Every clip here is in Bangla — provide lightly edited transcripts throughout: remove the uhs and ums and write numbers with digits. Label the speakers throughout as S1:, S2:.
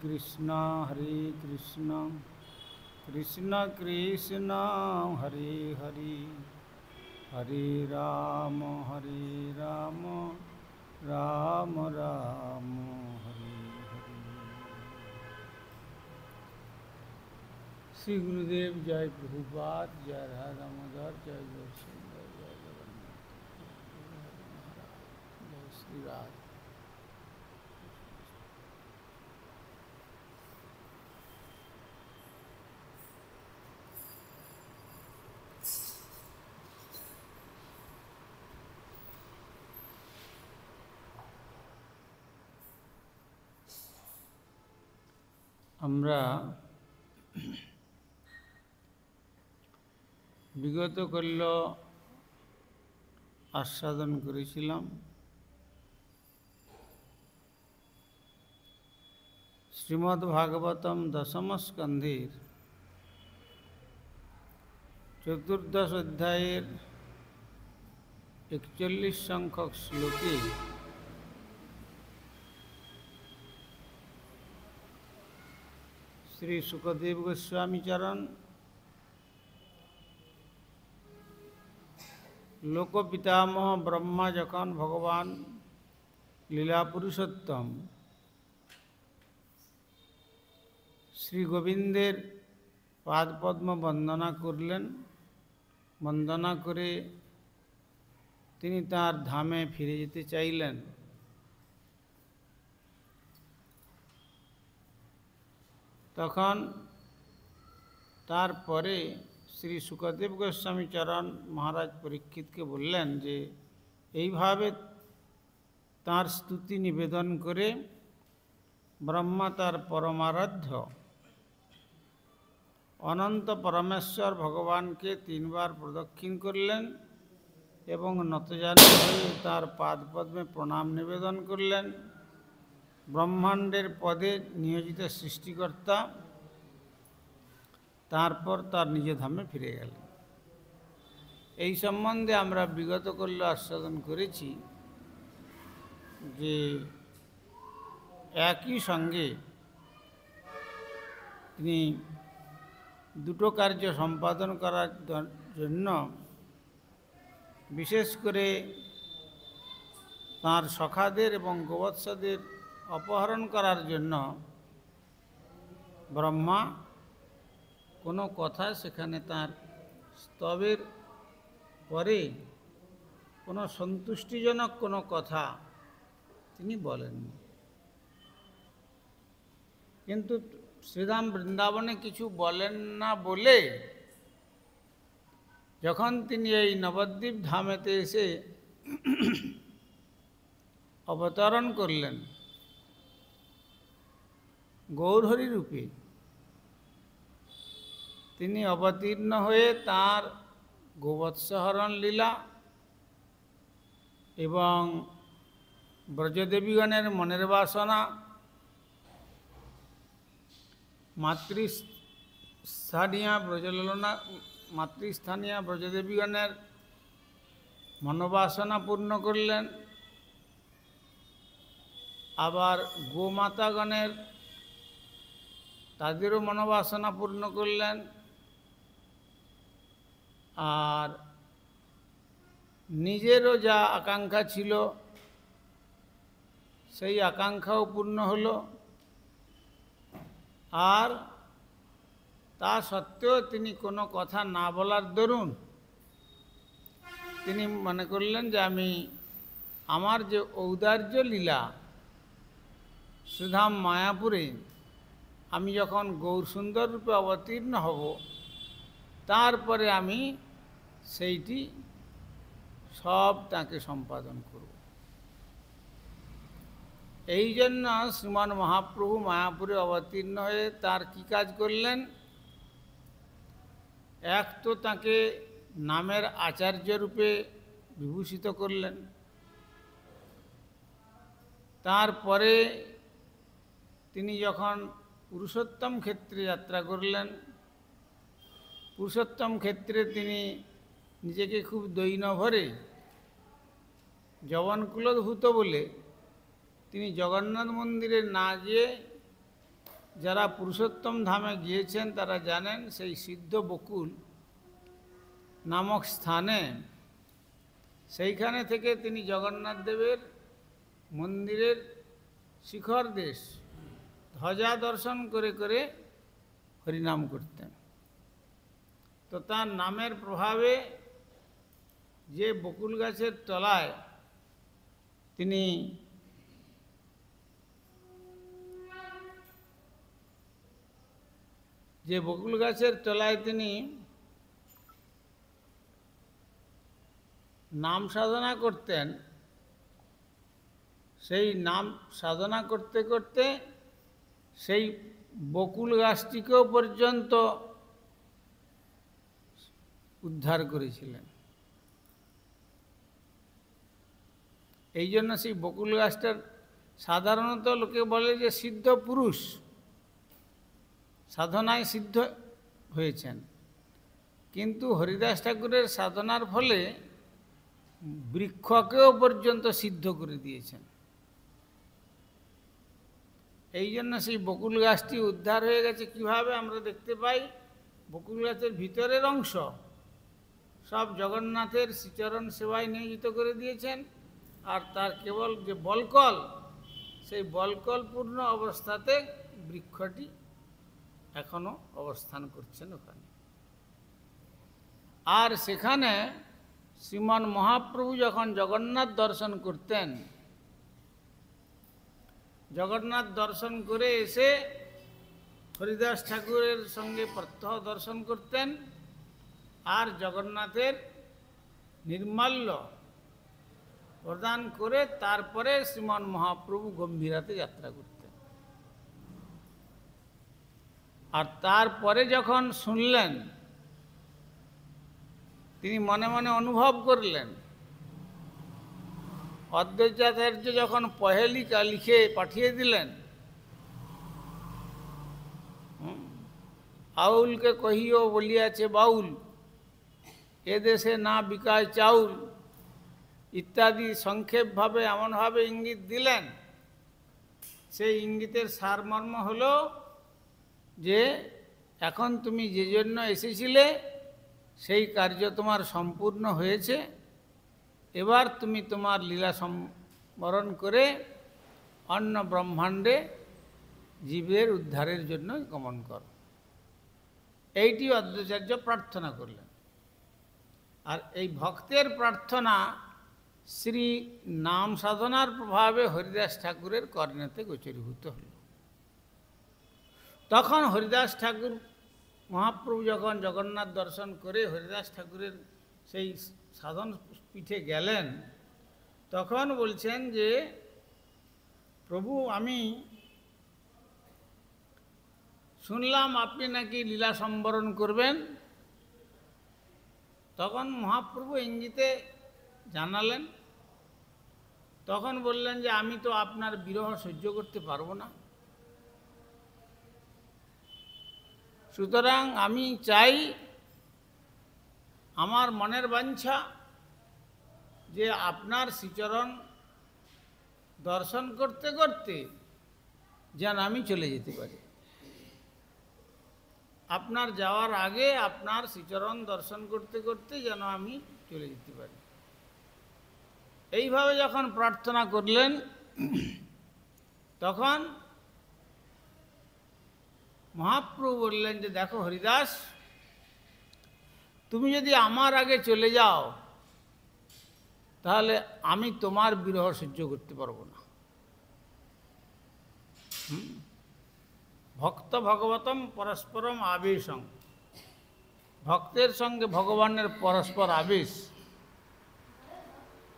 S1: कृष्ण हरे कृष्ण कृष्ण कृष्ण हरे हरे हरे राम राम राम हरे हरे। श्री गुरुदेव जय प्रभुपाद, जय राधा दामोदर, जय जय सुंदर, जय जगन्नाथ, जय श्री राधा। আমরা বিগত কল্য আস্বাদন করেছিলাম শ্রীমদ্ ভাগবতম দশম স্কন্ধের 14 অধ্যায়ের 41 সংখ্যক শ্লোকে শ্রী সুখদেব গোস্বামী চরণ লোকপিতামহ ব্রহ্মা যখন ভগবান লীলা পুরুষোত্তম শ্রী গোবিন্দের পাদপদ্ম বন্দনা করলেন, বন্দনা করে তিনি তার ধামে ফিরে যেতে চাইলেন। তখন তারপরে শ্রী সুখদেব গোস্বামী চরণ মহারাজ পরীক্ষিতকে বললেন যে এইভাবে তাঁর স্তুতি নিবেদন করে ব্রহ্মা তার পরমারাধ্য অনন্ত পরমেশ্বর ভগবানকে 3 বার প্রদক্ষিণ করলেন এবং নতজানু হয়ে তাঁর পাদপদ্মে প্রণাম নিবেদন করলেন। ব্রহ্মাণ্ডের পদে নিয়োজিত সৃষ্টিকর্তা তারপর তার নিজ ধামে ফিরে গেলেন। এই সম্বন্ধে আমরা বিগত কল্য আস্বাদন করেছি যে একই সঙ্গে তিনি দুটো কার্য সম্পাদন করার জন্য বিশেষ করে তাঁর সখাদের এবং গোবৎসদের অপহরণ করার জন্য ব্রহ্মা কোনো কথা সেখানে তাঁর স্তবের পরে কোনো সন্তুষ্টিজনক কোনো কথা তিনি বলেননি। কিন্তু শ্রীধাম বৃন্দাবনে কিছু বলেন না বলে যখন তিনি এই নবদ্বীপ ধামেতে এসে অবতরণ করলেন গৌরহরি রূপে, তিনি অবতীর্ণ হয়ে তাঁর গোবৎসহরণ লীলা এবং ব্রজদেবীগণের মনের বাসনা, মাতৃস্থানীয় ব্রজদেবীগণের মনোবাসনা পূর্ণ করলেন, আবার গোমাতাগণের তাদেরও মনোবাসনা পূর্ণ করলেন, আর নিজেরও যা আকাঙ্ক্ষা ছিল সেই আকাঙ্ক্ষাও পূর্ণ হলো। আর তা সত্ত্বেও তিনি কোনো কথা না বলার দরুন তিনি মনে করলেন যে আমার যে ঔদার্য লীলা শ্রীধাম মায়াপুরে আমি যখন গৌর সুন্দর রূপে অবতীর্ণ হব তারপরে আমি সেইটি সব তাকে সম্পাদন করব। এই জন্য শ্রীমান মহাপ্রভু মায়াপুরে অবতীর্ণ হয়ে তার কি কাজ করলেন? এক তো তাকে নামের আচার্য রূপে বিভূষিত করলেন, তারপরে তিনি যখন পুরুষোত্তম ক্ষেত্রে যাত্রা করলেন, পুরুষোত্তম ক্ষেত্রে তিনি নিজেকে খুব দৈন্য ভরে যবনকুলধূত বলে তিনি জগন্নাথ মন্দিরে না গিয়ে যারা পুরুষোত্তম ধামে গিয়েছেন তারা জানেন সেই সিদ্ধ বকুল নামক স্থানে, সেইখানে থেকে তিনি জগন্নাথ দেবের মন্দিরের শিখর দেশ ধ্বজা দর্শন করে করে হরিনাম করতেন। তো তার নামের প্রভাবে যে বকুল গাছের তলায় তিনি নাম সাধনা করতেন, সেই নাম সাধনা করতে করতে সেই বকুল গাছটিকেও পর্যন্ত উদ্ধার করেছিলেন। এই জন্য সেই বকুল গাছটার সাধারণত লোকে বলে যে সিদ্ধ পুরুষ, সাধনায় সিদ্ধ হয়েছেন, কিন্তু হরিদাস ঠাকুরের সাধনার ফলে বৃক্ষকেও পর্যন্ত সিদ্ধ করে দিয়েছেন। এই জন্য সেই বকুল গাছটি উদ্ধার হয়ে গেছে। কিভাবে আমরা দেখতে পাই, বকুল গাছের ভিতরের অংশ সব জগন্নাথের শ্রীচরণ সেবায় নিয়োজিত করে দিয়েছেন, আর তার কেবল যে বলকল, সেই বলকলপূর্ণ অবস্থাতে বৃক্ষটি এখনো অবস্থান করছেন ওখানে। আর সেখানে শ্রীমান মহাপ্রভু যখন জগন্নাথ দর্শন করতেন, জগন্নাথ দর্শন করে এসে হরিদাস ঠাকুরের সঙ্গে প্রত্যহ দর্শন করতেন, আর জগন্নাথের নির্মাল্য প্রদান করে তারপরে শ্রীমান মহাপ্রভু গম্ভীরাতে যাত্রা করতেন। আর তারপরে যখন শুনলেন, তিনি মনে মনে অনুভব করলেন, অদ্বৈতাচার্য যখন পহেলিকা লিখে পাঠিয়ে দিলেন, আউলকে কহিও বলিয়াছে বাউল, এ দেশে না বিকায় চাউল, ইত্যাদি সংক্ষেপভাবে এমনভাবে ইঙ্গিত দিলেন। সেই ইঙ্গিতের সারমর্ম হলো যে এখন তুমি যে জন্য এসেছিলে সেই কার্য তোমার সম্পূর্ণ হয়েছে, এবার তুমি তোমার লীলা সম্বরণ করে অন্য ব্রহ্মাণ্ডে জীবের উদ্ধারের জন্য গমন করো। এইটি অদ্বৈতাচার্য প্রার্থনা করলেন। আর এই ভক্তের প্রার্থনা শ্রী নাম সাধনার প্রভাবে হরিদাস ঠাকুরের কর্ণেতে গোচরীভূত হল। তখন হরিদাস ঠাকুর মহাপ্রভু যখন জগন্নাথ দর্শন করে হরিদাস ঠাকুরের সেই সাধন পীঠে গেলেন, তখন বলছেন যে প্রভু, আমি শুনলাম আপনি নাকি লীলা সম্বরণ করবেন। তখন মহাপ্রভু ইঙ্গিতে জানালেন, তখন বললেন যে আমি তো আপনার বিরহ সহ্য করতে পারবো না, সুতরাং আমি চাই, আমার মনের বাঞ্ছা যে আপনার শ্রীচরণ দর্শন করতে করতে যেন আমি চলে যেতে পারি, আপনার যাওয়ার আগে আপনার শ্রীচরণ দর্শন করতে করতে যেন আমি চলে যেতে পারি। এইভাবে যখন প্রার্থনা করলেন, তখন মহাপ্রভু বললেন যে দেখো হরিদাস, তুমি যদি আমার আগে চলে যাও তাহলে আমি তোমার বিরহ সহ্য করতে পারবো না। ভক্ত ভগবতম পরস্পরম আবেশং, ভক্তের সঙ্গে ভগবানের পরস্পর আবেশ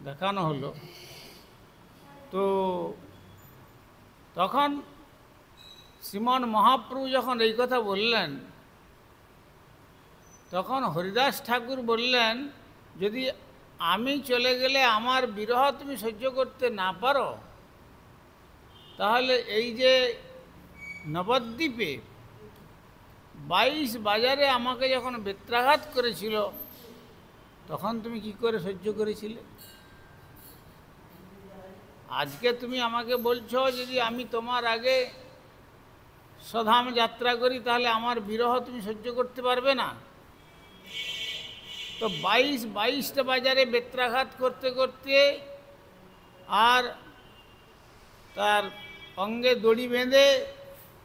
S1: দেখানো হলো। তো তখন শ্রীমান মহাপ্রভু যখন এই কথা বললেন, তখন হরিদাস ঠাকুর বললেন, যদি আমি চলে গেলে আমার বিরহ তুমি সহ্য করতে না পারো, তাহলে এই যে নবদ্বীপে 22 বাজারে আমাকে যখন বেত্রাঘাত করেছিল, তখন তুমি কি করে সহ্য করেছিলে? আজকে তুমি আমাকে বলছো যদি আমি তোমার আগে স্বধাম যাত্রা করি, তাহলে আমার বিরহ তুমি সহ্য করতে পারবে না। তো 22টা বাজারে বেত্রাঘাত করতে করতে আর তার অঙ্গে দড়ি বেঁধে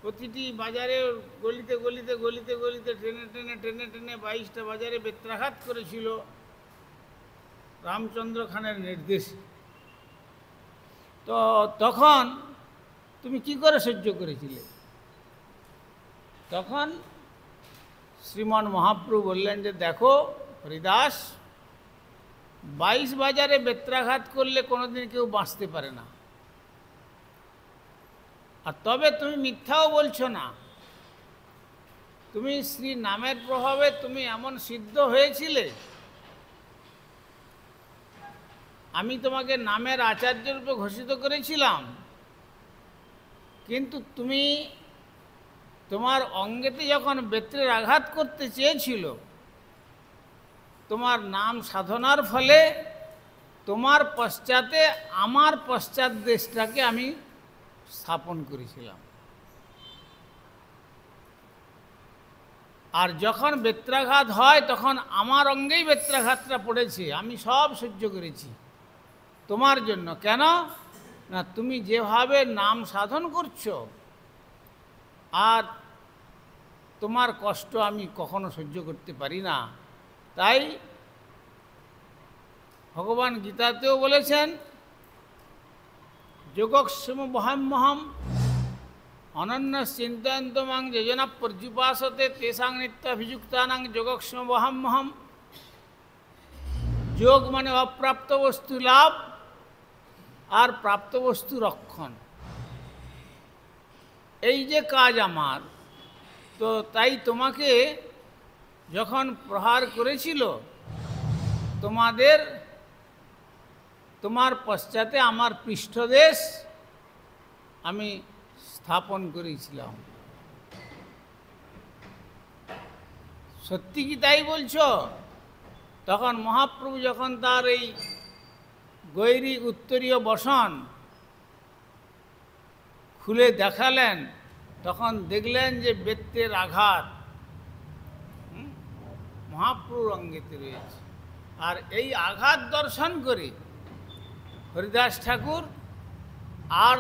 S1: প্রতিটি বাজারে গলিতে গলিতে গলিতে গলিতে টেনে টেনে টেনে টেনে 22টা বাজারে বেত্রাঘাত করেছিল রামচন্দ্র খানের নির্দেশে। তো তখন তুমি কি করে সহ্য করেছিলে? তখন শ্রীমান মহাপ্রভু বললেন যে দেখো হরিদাস, 22 বাজারে বেত্রাঘাত করলে কোনোদিন কেউ বাঁচতে পারে না। আর তবে তুমি মিথ্যাও বলছো না, তুমি শ্রী নামের প্রভাবে তুমি এমন সিদ্ধ হয়েছিলে, আমি তোমাকে নামের আচার্য রূপে ঘোষিত করেছিলাম, কিন্তু তুমি তোমার অঙ্গেতে যখন বেত্রের আঘাত করতে চেয়েছিল, তোমার নাম সাধনার ফলে তোমার পশ্চাতে আমার পশ্চাৎ দেশটাকে আমি স্থাপন করেছিলাম। আর যখন বেত্রাঘাত হয় তখন আমার অঙ্গেই বেত্রাঘাতটা পড়েছে, আমি সব সহ্য করেছি তোমার জন্য। কেন না, তুমি যেভাবে নাম সাধন করছো আর তোমার কষ্ট আমি কখনো সহ্য করতে পারি না। তাই ভগবান গীতাতেও বলেছেন, যোগক্ষেম বহাম্যহম অনন্য চিন্তয়ন্ত মাং যোজনা পর্যুপাসতে তেসাং নিত্যাভিযুক্তানাং যোগক্ষেম বহাম্যহম। যোগ মানে অপ্রাপ্ত বস্তু লাভ আর প্রাপ্ত বস্তু রক্ষণ, এই যে কাজ আমার। তো তাই তোমাকে যখন প্রহার করেছিল, তোমার পশ্চাতে আমার পৃষ্ঠদেশ আমি স্থাপন করেছিলাম। সত্যি কি তাই বলছো? তখন মহাপ্রভু যখন তার এই গৈরী উত্তরীয় বসন খুলে দেখালেন, তখন দেখলেন যে বেত্রের আঘাত মহাপ্রভুর অঙ্গেতে রয়েছে। আর এই আঘাত দর্শন করে হরিদাস ঠাকুর আর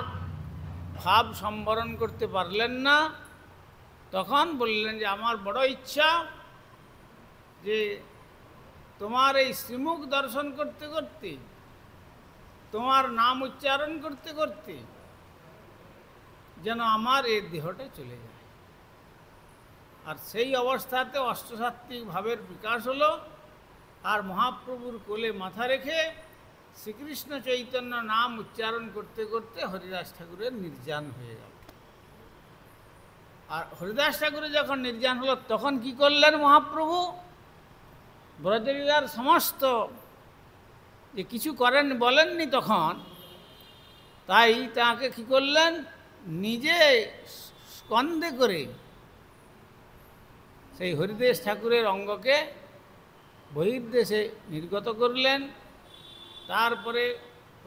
S1: ভাব সম্বরণ করতে পারলেন না। তখন বললেন যে আমার বড় ইচ্ছা যে তোমার এই শ্রীমুখ দর্শন করতে করতে, তোমার নাম উচ্চারণ করতে করতে যেন আমার এই দেহটা চলে যায়। আর সেই অবস্থাতে অষ্টসাত্ত্বিক ভাবের বিকাশ হলো। আর মহাপ্রভুর কোলে মাথা রেখে শ্রীকৃষ্ণ চৈতন্য নাম উচ্চারণ করতে করতে হরিদাস ঠাকুরের নির্যান হয়ে গেল। আর হরিদাস ঠাকুরের যখন নির্যান হলো, তখন কি করলেন মহাপ্রভু? ব্রজলীলার সমস্ত যে কিছু করেন বলেননি তখন, তাই তাকে কি করলেন? নিজে স্কন্ধে করে সেই হরিদাস ঠাকুরের অঙ্গকে বহির্দেশে নির্গত করলেন। তারপরে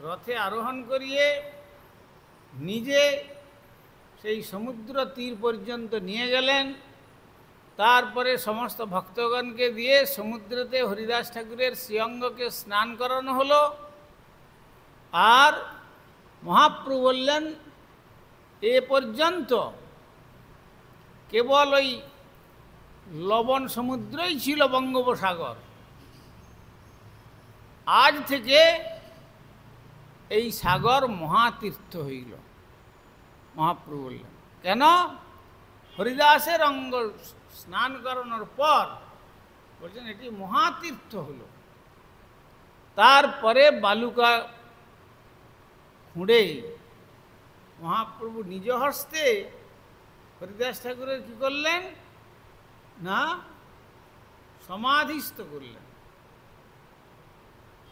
S1: রথে আরোহণ করিয়ে নিজে সেই সমুদ্র তীর পর্যন্ত নিয়ে গেলেন। তারপরে সমস্ত ভক্তগণকে দিয়ে সমুদ্রতে হরিদাস ঠাকুরের শ্রীঅঙ্গকে স্নান করানো হলো। আর মহাপ্রভু বললেন, এ পর্যন্ত কেবল ওই লবণ সমুদ্রই ছিল বঙ্গোপসাগর, আজ থেকে এই সাগর মহাতীর্থ হইল। মহাপ্রভু বললেন কেন? হরিদাসের অঙ্গ স্নান করানোর পর বলছেন এটি মহাতীর্থ হলো। তারপরে বালুকা খুঁড়ে মহাপ্রভু নিজ হস্তে হরিদাস ঠাকুরের কি করলেন না, সমাধিস্থ করলেন।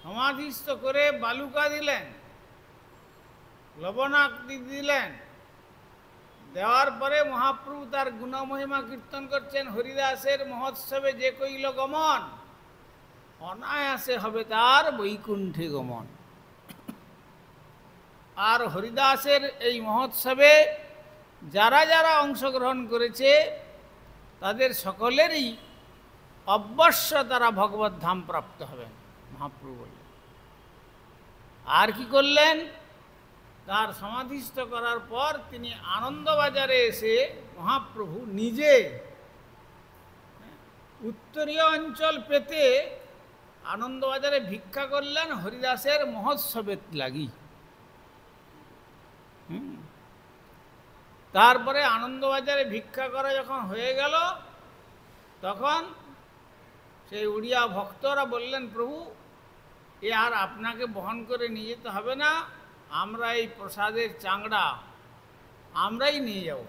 S1: সমাধিস্থ করে বালুকা দিলেন, লবণাক্তি দিলেন। দেওয়ার পরে মহাপ্রভু তার গুণমহিমা কীর্তন করছেন। হরিদাসের মহোৎসবে যে কইল গমন, অনায়াসে হবে তার বৈকুণ্ঠে গমন। আর হরিদাসের এই মহোৎসবে যারা যারা অংশগ্রহণ করেছে তাদের সকলেরই অবশ্য তারা ভগবত ধাম প্রাপ্ত হবেন, মহাপ্রভু বললেন। আর কি করলেন? তার সমাধিস্থ করার পর তিনি আনন্দবাজারে এসে মহাপ্রভু নিজে উত্তরীয় অঞ্চল পেতে আনন্দবাজারে ভিক্ষা করলেন হরিদাসের মহোৎসবের লাগি। তারপরে আনন্দবাজারে ভিক্ষা করা যখন হয়ে গেল, তখন সেই উড়িয়া ভক্তরা বললেন, প্রভু এ আর আপনাকে বহন করে নিয়ে যেতে হবে না, আমরা এই প্রসাদের চাংড়া আমরাই নিয়ে যাব।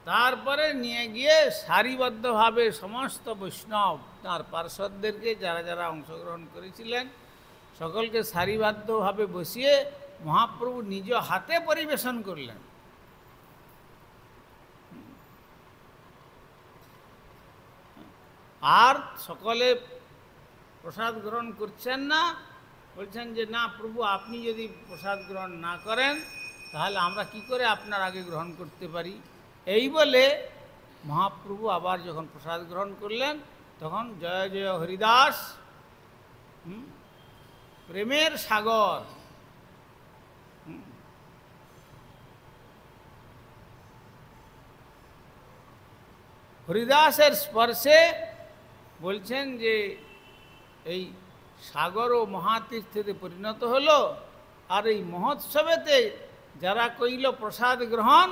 S1: তারপরে নিয়ে গিয়ে সারিবদ্ধভাবে সমস্ত বৈষ্ণব তাঁর পার্শ্বদেরকে, যারা যারা অংশগ্রহণ করেছিলেন, সকলকে সারিবদ্ধভাবে বসিয়ে মহাপ্রভু নিজ হাতে পরিবেশন করলেন। আর সকলে প্রসাদ গ্রহণ করছেন না, বলছেন যে না প্রভু, আপনি যদি প্রসাদ গ্রহণ না করেন তাহলে আমরা কি করে আপনার আগে গ্রহণ করতে পারি। এই বলে মহাপ্রভু আবার যখন প্রসাদ গ্রহণ করলেন, তখন জয় জয় হরিদাস, প্রেমের সাগর, হরিদাসের স্পর্শে বলছেন যে এই সাগরও মহাতীর্থেতে পরিণত হলো। আর এই মহোৎসবেতে যারা কইল প্রসাদ গ্রহণ,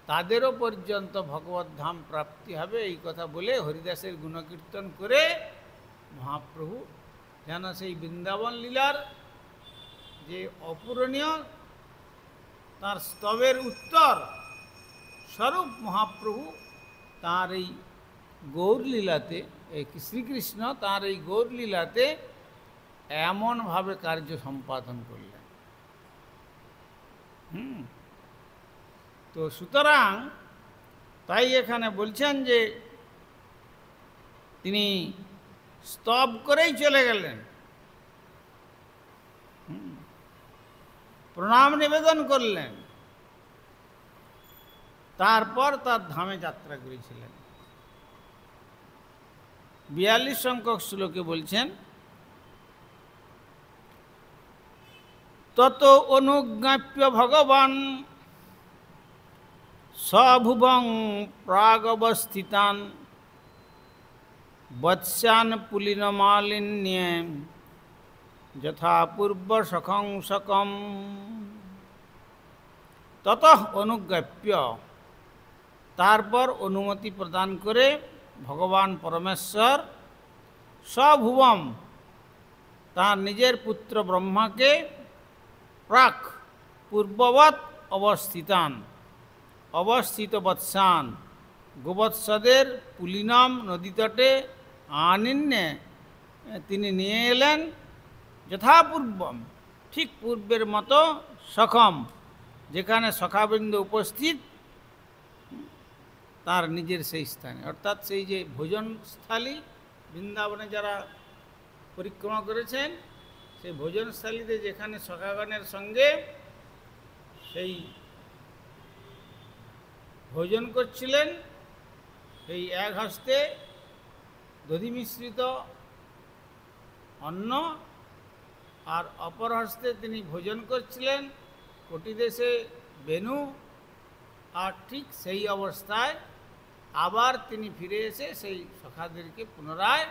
S1: তাদেরও পর্যন্ত ভগবত ধাম প্রাপ্তি হবে, এই কথা বলে হরিদাসের গুণকীর্তন করে মহাপ্রভু যেন সেই বৃন্দাবন লীলার যে অপূরণীয় তার স্তবের উত্তর স্বরূপ মহাপ্রভু তাঁর এই গৌরলীলাতে, শ্রীকৃষ্ণ তাঁর এই গৌরলীলাতে এমনভাবে কার্য সম্পাদন করলেন। তো সুতরাং তাই এখানে বলছেন যে তিনি স্তব করেই চলে গেলেন, প্রণাম নিবেদন করলেন, তারপর তার ধামে যাত্রা করেছিলেন। 42 সংখ্যক শ্লোকে বলছেন, তত অনুজ্ঞাপ্য ভগবান সভুবং প্রাগবস্থিতান বৎসান পুলিনমালিন্যে যথা পূর্ব সখংসকম। তত অনুজ্ঞাপ্য, তারপর অনুমতি প্রদান করে ভগবান পরমেশ্বর সভুবম, তার নিজের পুত্র ব্রহ্মাকে প্রাক পূর্ববৎ অবস্থিত বৎসান, গোবৎসদের পুলিনম নদীতটে আনিন্যে তিনি নিয়ে এলেন, যথাপূর্বম, ঠিক পূর্বের মতো, সখম, যেখানে সখাবৃন্দ উপস্থিত, তার নিজের সেই স্থানে, অর্থাৎ সেই যে ভোজনস্থলী, বৃন্দাবনে যারা পরিক্রমা করেছেন সেই ভোজনস্থলীতে যেখানে সখাগণের সঙ্গে সেই ভোজন করছিলেন, সেই এক হস্তে দধি মিশ্রিত অন্ন আর অপর হস্তে তিনি ভোজন করছিলেন কটিদেশে বেনু। আর ঠিক সেই অবস্থায় আবার তিনি ফিরে এসে সেই সখাদেরকে পুনরায়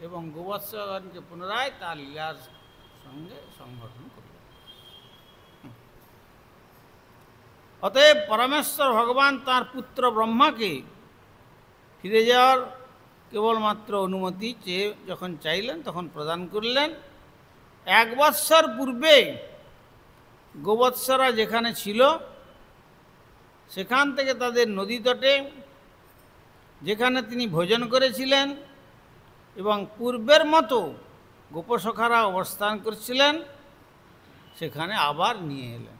S1: এবং গোবৎসগণকে পুনরায় তার লীলার সঙ্গে সংগঠন করলেন। অতএব পরমেশ্বর ভগবান তাঁর পুত্র ব্রহ্মাকে ফিরে যাওয়ার কেবলমাত্র অনুমতি চেয়ে যখন চাইলেন, তখন প্রদান করলেন। 1 বৎসর পূর্বে গোবৎসরা যেখানে ছিল সেখান থেকে তাদের নদী তটে যেখানে তিনি ভোজন করেছিলেন এবং পূর্বের মতো গোপসখারা অবস্থান করছিলেন, সেখানে আবার নিয়ে এলেন।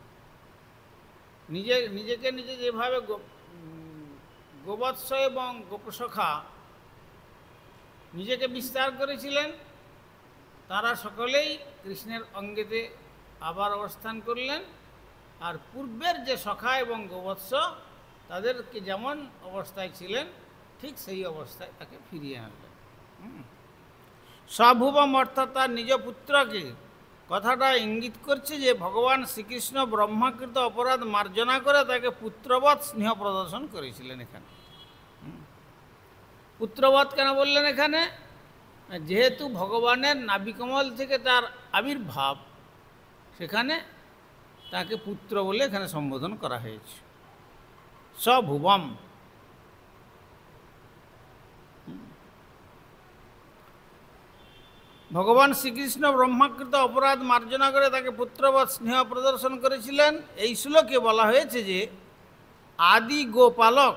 S1: নিজেকে নিজে যেভাবে গোবৎস এবং গোপসখা নিজেকে বিস্তার করেছিলেন, তারা সকলেই কৃষ্ণের অঙ্গেতে আবার অবস্থান করলেন আর পূর্বের যে সখা এবং গোবৎস তাদেরকে যেমন অবস্থায় ছিলেন ঠিক সেই অবস্থায় তাকে ফিরিয়ে আনলেন। স্বভুবম অর্থাৎ তার নিজ পুত্রকে, কথাটা ইঙ্গিত করছে যে ভগবান শ্রীকৃষ্ণ ব্রহ্মাকৃত অপরাধ মার্জনা করে তাকে পুত্রবৎ স্নেহ প্রদর্শন করেছিলেন। এখানে পুত্রবৎ কেন বললেন? এখানে যেহেতু ভগবানের নাভিকমল থেকে তার আবির্ভাব, সেখানে তাকে পুত্র বলে এখানে সম্বোধন করা হয়েছে। স্বভুবম, ভগবান শ্রীকৃষ্ণ ব্রহ্মাকৃত অপরাধ মার্জনা করে তাকে পুত্রবৎ স্নেহ প্রদর্শন করেছিলেন। এই শ্লোকে বলা হয়েছে যে আদি গোপালক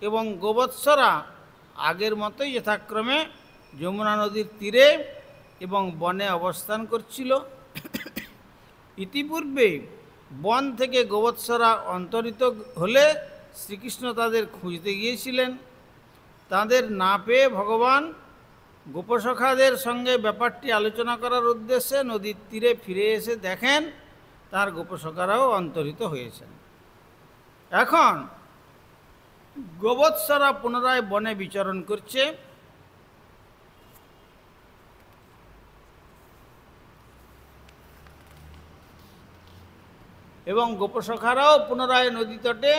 S1: এবং গোবৎসরা আগের মতোই যথাক্রমে যমুনা নদীর তীরে এবং বনে অবস্থান করছিল। ইতিপূর্বে বন থেকে গোবৎসরা অন্তরিত হলে শ্রীকৃষ্ণ তাদের খুঁজতে গিয়েছিলেন। তাদের না পেয়ে ভগবান গোপসখাদের সঙ্গে ব্যাপারটি আলোচনা করার উদ্দেশ্যে নদীর তীরে ফিরে এসে দেখেন তার গোপসখারাও অন্তরিত হয়েছেন। এখন গোবৎসরা পুনরায় বনে বিচরণ করছে। এবং গোপসখারাও পুনরায় নদী তটে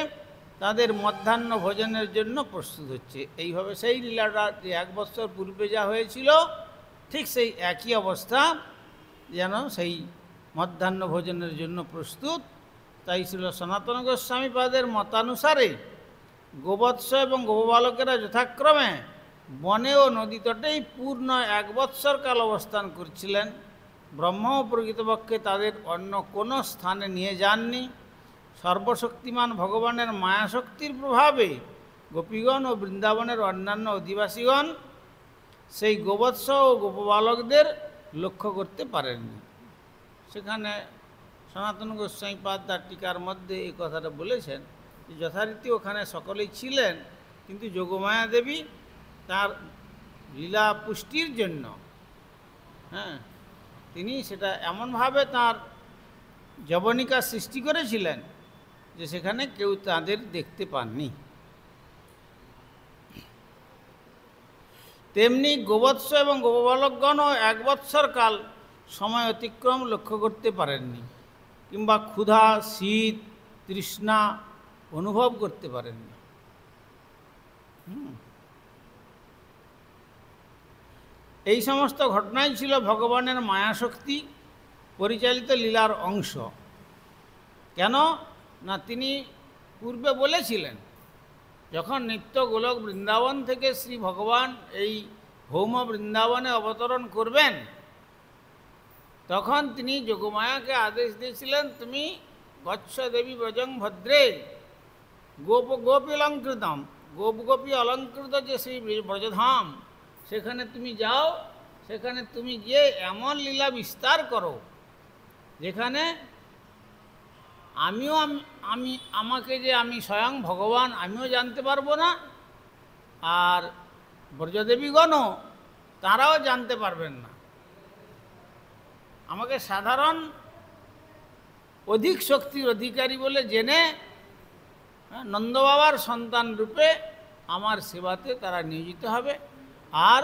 S1: তাদের মধ্যাহ্ন ভোজনের জন্য প্রস্তুত হচ্ছে। এইভাবে সেই লীলাটা যে 1 বছর পূর্বে যা হয়েছিল ঠিক সেই একই অবস্থা, যেন সেই মধ্যাহ্ন ভোজনের জন্য প্রস্তুত। তাই ছিল সনাতন গোস্বামীপাদের মতানুসারে গোবৎস এবং গোপবালকেরা যথাক্রমে বনে ও নদী তটেই পূর্ণ 1 বৎসর কাল অবস্থান করছিলেন। ব্রহ্ম প্রকৃতপক্ষে তাদের অন্য কোনো স্থানে নিয়ে যাননি। সর্বশক্তিমান ভগবানের মায়াশক্তির প্রভাবে গোপীগণ ও বৃন্দাবনের অন্যান্য অধিবাসীগণ সেই গোবৎস ও গোপবালকদের লক্ষ্য করতে পারেননি। সেখানে সনাতন গোস্বামীপাদ তার টিকার মধ্যে এই কথাটা বলেছেন যে যথারীতি ওখানে সকলেই ছিলেন, কিন্তু যোগমায়া দেবী তার লীলা পুষ্টির জন্য তিনি সেটা এমনভাবে তার যবনিকা সৃষ্টি করেছিলেন যে সেখানে কেউ তাদের দেখতে পাননি। তেমনি গোবৎস এবং গোপবালকগণও 1 বৎসর কাল সময় অতিক্রম লক্ষ্য করতে পারেননি, কিংবা ক্ষুধা, শীত, তৃষ্ণা অনুভব করতে পারেননি। এই সমস্ত ঘটনাই ছিল ভগবানের মায়াশক্তি পরিচালিত লীলার অংশ। কেন না, তিনি পূর্বে বলেছিলেন যখন নিত্য গোলক বৃন্দাবন থেকে শ্রী ভগবান এই ভৌম বৃন্দাবনে অবতরণ করবেন, তখন তিনি যোগমায়াকে আদেশ দিয়েছিলেন, তুমি গচ্ছ দেবী ব্রজং ভদ্রে গোপী অলঙ্কৃতম, গোপী অলঙ্কৃত যে শ্রী ব্রজধাম, সেখানে তুমি যাও, সেখানে তুমি গিয়ে এমন লীলা বিস্তার করো যেখানে আমাকে যে আমি স্বয়ং ভগবান আমিও জানতে পারবো না, আর ব্রজদেবীগণও তারাও জানতে পারবেন না। আমাকে সাধারণ অধিক শক্তির অধিকারী বলে জেনে নন্দবাবার সন্তান রূপে আমার সেবাতে তারা নিয়োজিত হবে। আর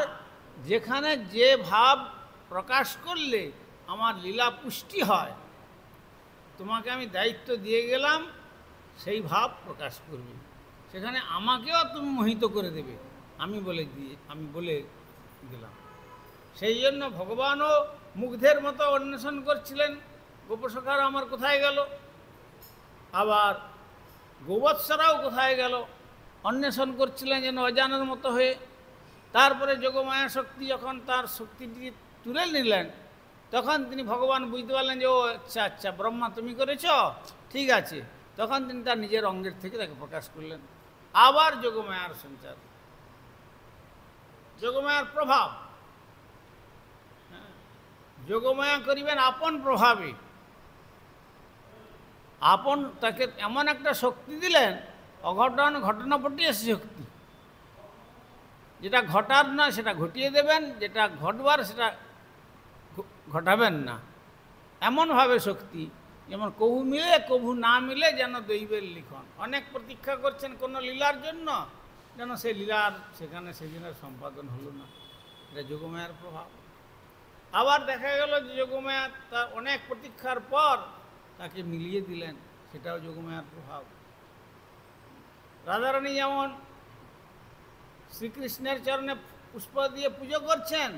S1: যেখানে যে ভাব প্রকাশ করলে আমার লীলা পুষ্টি হয়, তোমাকে আমি দায়িত্ব দিয়ে গেলাম, সেই ভাব প্রকাশ করবে। সেখানে আমাকেও তুমি মোহিত করে দেবে, আমি বলে গেলাম। সেই জন্য ভগবানও মুগ্ধের মতো অন্বেষণ করছিলেন, গোপসখারা আমার কোথায় গেল, আবার গোবৎসরাও কোথায় গেল অন্বেষণ করছিলেন যেন অজানার মতো হয়ে। তারপরে যোগমায়া শক্তি যখন তার শক্তিটি তুলে নিলেন, তখন তিনি ভগবান বুঝতে পারলেন যে ও আচ্ছা আচ্ছা ব্রহ্মা তুমি করেছ, ঠিক আছে। তখন তিনি তার নিজের অঙ্গের থেকে তাকে প্রকাশ করলেন। আবার যোগমায়ার সঞ্চার, যোগমায়ার প্রভাব, যোগমায়া করিবেন আপন প্রভাবে। আপন তাকে এমন একটা শক্তি দিলেন, অঘটন ঘটনা পটিয়েছে শক্তি। যেটা ঘটার না সেটা ঘটিয়ে দেবেন, যেটা ঘটবার সেটা ঘটাবেন না, এমনভাবে শক্তি যেমন কভু মিলে কভু না মিলে যেন দৈবের লিখন। অনেক প্রতীক্ষা করছেন কোনো লীলার জন্য, যেন সেই লীলার সেখানে সেদিনের সম্পাদন হলো না। এটা যোগমায়ার প্রভাব। আবার দেখা গেল যে যোগমায়া তার অনেক প্রতীক্ষার পর তাকে মিলিয়ে দিলেন, সেটাও যোগমায়ার প্রভাব। রাধারানী যেমন শ্রীকৃষ্ণের চরণে পুষ্প দিয়ে পুজো করছেন,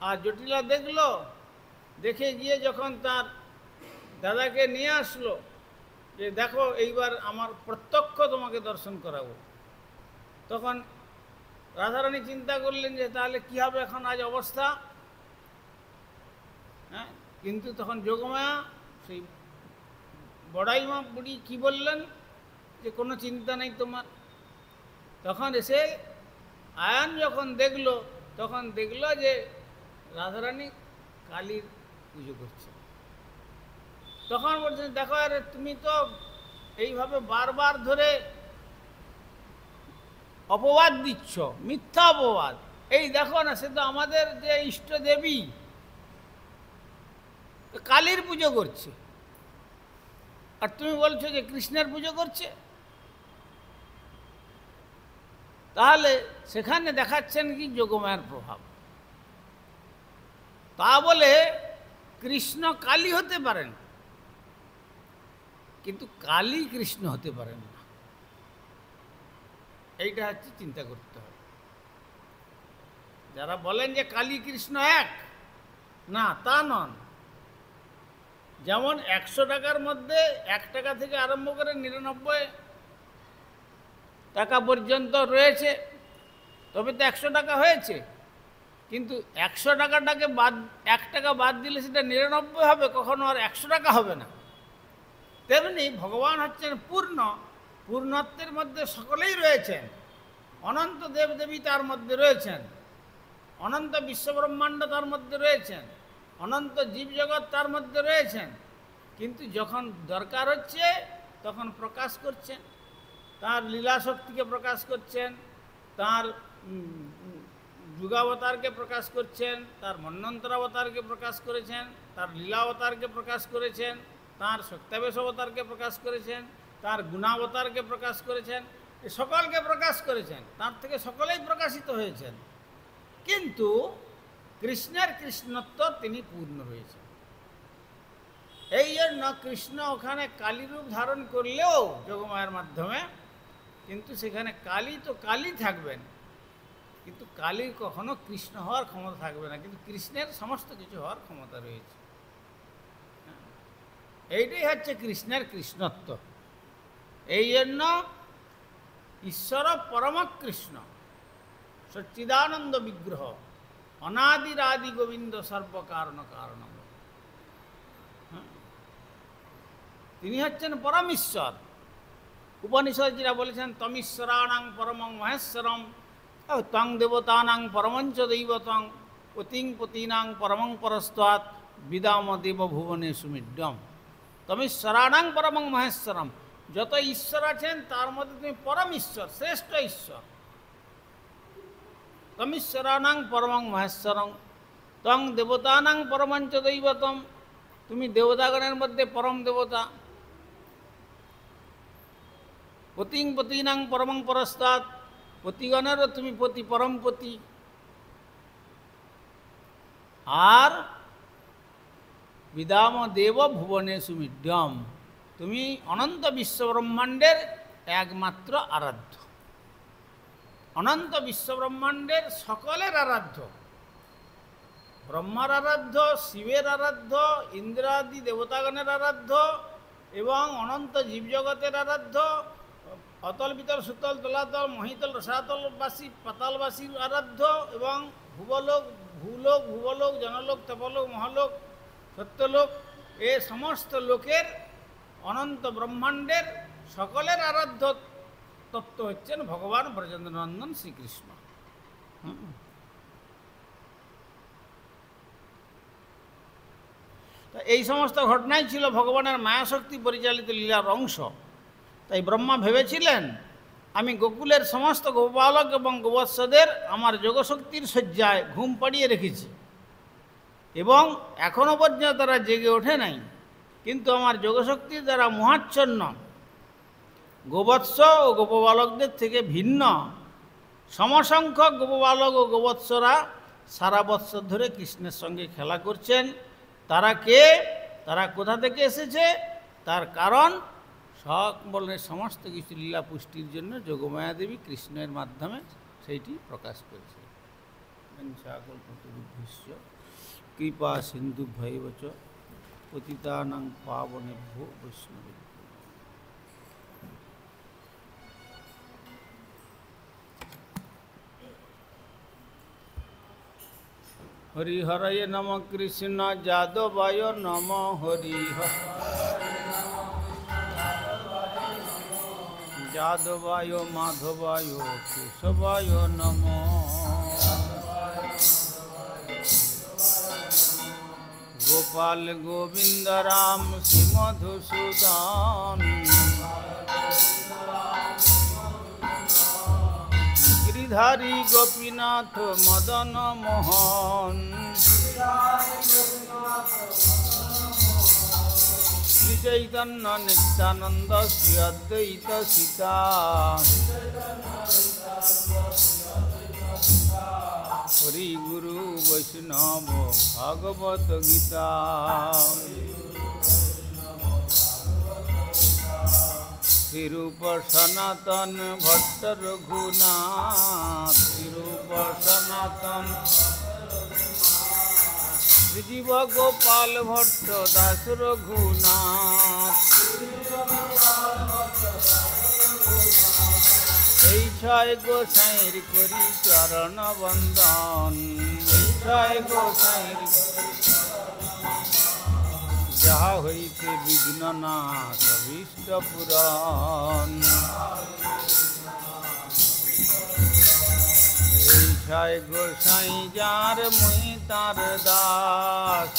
S1: আর জটিলা দেখলো, দেখে গিয়ে যখন তার দাদাকে নিয়ে আসলো যে দেখো এইবার আমার প্রত্যক্ষ তোমাকে দর্শন করাবো, তখন রাধারানী চিন্তা করলেন যে তাহলে কী হবে এখন আজ অবস্থা। হ্যাঁ, কিন্তু তখন যোগমায়া সেই বড়াইমা বুড়ি কি বললেন যে কোনো চিন্তা নেই তোমার। তখন এসে আয়ান যখন দেখলো, তখন দেখলো যে রাধারানী কালীর পুজো করছে। তখন বলছেন দেখো, আরে তুমি তো এইভাবে বারবার ধরে অপবাদ দিচ্ছ, মিথ্যা অপবাদ। এই দেখো না, সে তো আমাদের যে ইষ্ট দেবী কালীর পুজো করছে, আর তুমি বলছো যে কৃষ্ণের পুজো করছে। তাহলে সেখানে দেখাচ্ছেন কি যোগমায়ার প্রভাব। তা বলে কৃষ্ণ কালী হতে পারেন, কিন্তু কালী কৃষ্ণ হতে পারেন না। এইটা হচ্ছে চিন্তা করতে হবে। যারা বলেন যে কালী কৃষ্ণ এক, না তা নন। যেমন 100 টাকার মধ্যে 1 টাকা থেকে আরম্ভ করে 99 টাকা পর্যন্ত রয়েছে, তবে তো 100 টাকা হয়েছে। কিন্তু 100 টাকাটাকে বাদ, 1 টাকা বাদ দিলে সেটা 99 হবে, কখনো আর 100 টাকা হবে না। তেমনি ভগবান হচ্ছেন পূর্ণ, পূর্ণত্বের মধ্যে সকলেই রয়েছেন। অনন্ত দেবদেবী তার মধ্যে রয়েছেন, অনন্ত বিশ্বব্রহ্মাণ্ড তার মধ্যে রয়েছেন, অনন্ত জীবজগৎ তার মধ্যে রয়েছেন। কিন্তু যখন দরকার হচ্ছে তখন প্রকাশ করছেন, তার লীলা শক্তিকে প্রকাশ করছেন, তার যুগাবতারকে প্রকাশ করছেন, তার মন্বন্তরাবতারকে প্রকাশ করেছেন, তার লীলাবতারকে প্রকাশ করেছেন, তার সত্যাবেশ অবতারকে প্রকাশ করেছেন, তার গুণাবতারকে প্রকাশ করেছেন, এই সকলকে প্রকাশ করেছেন। তার থেকে সকলেই প্রকাশিত হয়েছেন, কিন্তু কৃষ্ণের কৃষ্ণত্ব তিনি পূর্ণ হয়েছেন। এই জন্য কৃষ্ণ ওখানে কালীরূপ ধারণ করলেও যোগমায়ার মাধ্যমে, কিন্তু সেখানে কালী তো কালী থাকবেন, কিন্তু কালীর কখনো কৃষ্ণ হওয়ার ক্ষমতা থাকবে না, কিন্তু কৃষ্ণের সমস্ত কিছু হওয়ার ক্ষমতা রয়েছে। এইটাই হচ্ছে কৃষ্ণের কৃষ্ণত্ব। এই জন্য ঈশ্বর পরম কৃষ্ণ, সচ্চিদানন্দ বিগ্রহ, অনাদিরাদি গোবিন্দ সর্বকারণ কারণ, তিনি হচ্ছেন পরম ঈশ্বর। উপনিষদ যেটা বলেছেন তমীশ্বরাণাং পরমং মহেশ্বরম তং দেবতানাং পরমঞ্চ দৈবতং পতিং পতীনাং পরমং পরস্তাৎ বিদাম দেব ভুবনে সুমিড্যম। তমীশ্বরাণাং পরমং মহেশ্বরম, যত ঈশ্বর আছেন তার মধ্যে তুমি পরম ঈশ্বর, শ্রেষ্ঠ ঈশ্বর। তমীশ্বরাণাং পরমং মহেশ্বরং তং দেবতানাং পরমঞ্চ দৈবতম, তুমি দেবতাগণের মধ্যে পরম দেবতা। পতিং পতীনাং পরমং পরস্তাৎ, পতিগণেরও তুমি পতি, পরম পতি। আর বিদাম দেব ভুবনে সুমিড্যম, তুমি অনন্ত বিশ্বব্রহ্মাণ্ডের একমাত্র আরাধ্য, অনন্ত বিশ্বব্রহ্মাণ্ডের সকলের আরাধ্য। ব্রহ্মার আরাধ্য, শিবের আরাধ্য, ইন্দ্রাদি দেবতাগণের আরাধ্য, এবং অনন্ত জীবজগতের আরাধ্য, অতল বিতল সুতল তলাতল মহিতল রসাতলবাসী পাতালবাসীর আরাধ্য, এবং ভুবলোক, ভূলোক, ভুবলোক, জনলোক, তপলোক, মহালোক, সত্যলোক, এ সমস্ত লোকের, অনন্ত ব্রহ্মাণ্ডের সকলের আরাধ্য তত্ত্ব হচ্ছেন ভগবান ব্রজেন্দ্রনন্দন শ্রীকৃষ্ণ। এই সমস্ত ঘটনাই ছিল ভগবানের মায়াশক্তি পরিচালিত লীলার অংশ। তাই ব্রহ্মা ভেবেছিলেন আমি গোকুলের সমস্ত গোপালক এবং গোবৎসদের আমার যোগশক্তির শয্যায় ঘুম পাড়িয়ে রেখেছি, এবং এখনও পর্যন্ত তারা জেগে ওঠে নাই। কিন্তু আমার যোগশক্তির দ্বারা মহাচ্ছন্ন গোবৎস ও গোপবালকদের থেকে ভিন্ন সমসংখ্যক গোপবালক ও গোবৎসরা সারা বৎসর ধরে কৃষ্ণের সঙ্গে খেলা করছেন। তারা কে, তারা কোথা থেকে এসেছে, তার কারণ সকলের সমস্ত কিছু লীলা পুষ্টির জন্য যোগমায়া দেবী কৃষ্ণের মাধ্যমে সেইটি প্রকাশ করেছে। কৃপা সিন্ধু ভৈবচ পতিতানাং পাবনেভ্যো বৈষ্ণবেভ্যো। হরিহরয়ে নম কৃষ্ণ যাদবায় নম হরিহর যাদবায় মাধবায় কেশবায় নম। গোপাল গোবিন্দ রাম শ্রী মধুসূদন গিরিধারী গোপীনাথ মদন মোহন শ্রী চৈতন্য নিত্যানন্দ শ্রী অদ্বৈত সীতা হরি গুরু বৈষ্ণব ভাগবত গীতা। শ্রীরূপ সনাতন ভট্ট রঘুনাথ শ্রীরূপ সনাতন শ্রীজীব গোপাল ভট্ট দাস রঘুনাথ। এই ছয় গোসাইর করি চরণ বন্দন এই ছয় গোসাইর যাহা হইতে বিঘ্ন নাশ অভীষ্ট পুরাণ। এই ছয় গোসাই যার মুই তার দাস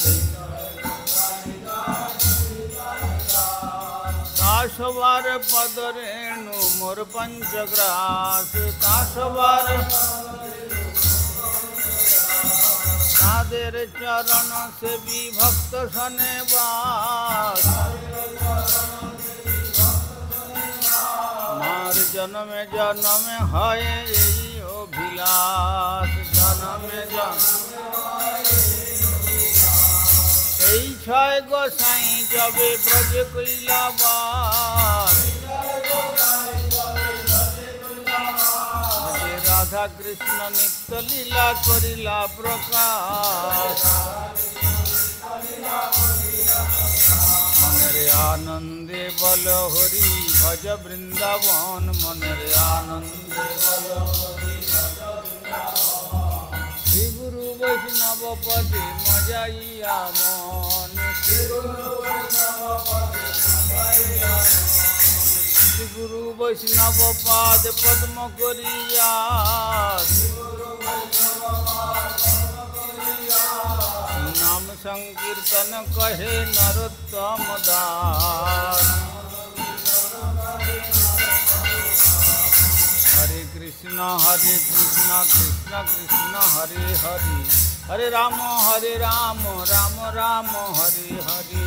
S1: কাশবার পদরেণু মোর পঞ্চগ্রাস কাশবার তাদের চরণ সেবী ভক্ত সনে বাস। মার জন্মে জন্মে হয় এই অভিলাষ জন্মে এই ছয় গোসাই যাবে ব্রজ কৈলাবাস। রাধা কৃষ্ণ নিত্য লীলা করিলা প্রকাশ। মনের আনন্দে বল হরি ভজ বৃন্দাবন মনের আনন্দে বল শ্রী গুরু বৈষ্ণব পদে মজাইয়া মন শ্রী গুরু বৈষ্ণব পাদ পদ্ম করিয়া নাম সংকীর্তন কহে নরোত্তম দাস। হরে কৃষ্ণ কৃষ্ণ কৃষ্ণ হরে হরে হরে রাম রাম রাম হরে হরে।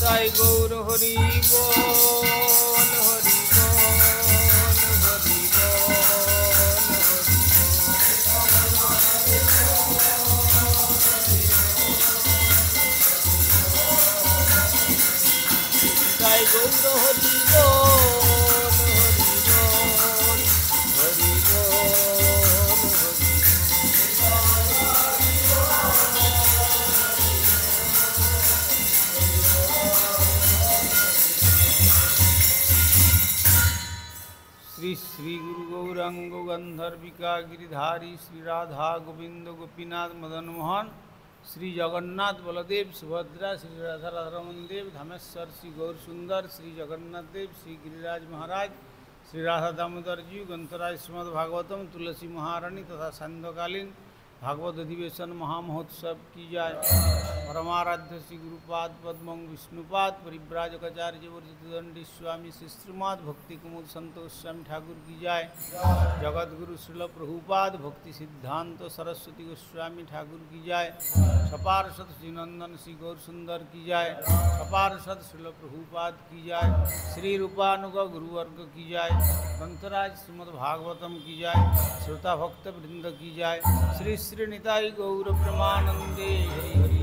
S1: জয় গৌর হরি বল হরি বল হরি বল। জয় গৌর হরি বল হরি বল হরি শ্রী শ্রী গুরু গৌরাঙ্গ গন্ধর্বিকা গিরিধারী শ্রী রাধা গোবিন্দ গোপীনাথ মদন মোহন শ্রী জগন্নাথ বলদেব সুভদ্রা শ্রী রাধা রাধারমন দেব धामेश्वर श्री गौर सुंदर श्री जगन्नाथ देव श्री गिरिराज महाराज श्री राधा दामोदर जी ग्रंथराज श्रीमद् भागवतम तुलसी महारानी तथा संध्याकालीन भागवत अधिवेशन महामहोत्सव की जाय। परमाराध्य श्री गुरुपाद पद्मं विष्णुपाद परिव्राजकाचार्य वर्जित दंडी स्वामी श्री श्रीमद भक्ति कुमुद संतोष स्वामी ठाकुर की जाय। जगत गुरु श्रील प्रभुपाद भक्ति सिद्धांत सरस्वती गोस्वामी ठाकुर की जाय। सपार्षद श्री नंदन श्री गौर सुंदर की जाय। सपार्षद श्रील प्रभुपाद की जाय। श्री रूपानुग गुरुवर्ग की जाय। ग्रंथराज श्रीमद् भागवतम की जाय। श्रोता भक्त वृंद की जाय। श्री श्री निताई गौर प्रेमानंदे हरि हरि।